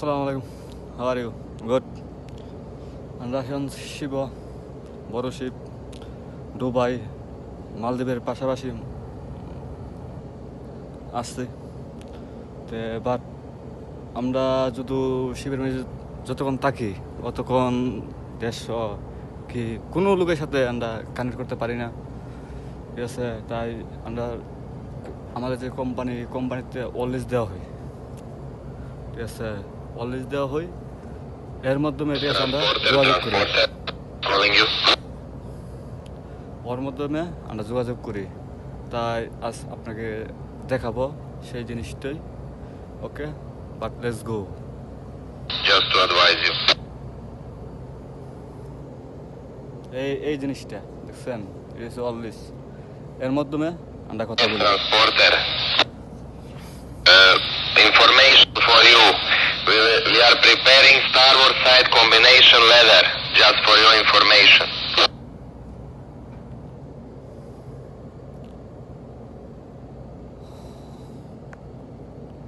Assalamu alaikum. How are you? Good. আমরা এখন শিব বড় শিব দুবাই মালদ্বীপের পাশাপাশি আসছে তো বাট আমরা যদি শিবের মাঝে যতক্ষণ থাকি অতক্ষণ দেশ কি কোনো লোকের সাথে আমরা কানেক্ট করতে পারি না, ঠিক আছে। তাই আমরা আমাদের যে কোম্পানিতে অলওয়েজ দেওয়া হয়, ঠিক আছে, অলওয়েজ দেওয়া হয়, এর মাধ্যমে ঠিক আছে আমরা যোগাযোগ করি, ওর মাধ্যমে আমরা যোগাযোগ করি। তাই আজ আপনাকে দেখাবো সেই জিনিসটাই। Okay, but let's go. Just to advise you. এই জিনিসটা দেখছেন, ইট ইজ অলওয়েজ, এর মাধ্যমে আমরা কথা বলি। Transporter. Information for you. We are preparing Star Wars side combination leather, just for your information.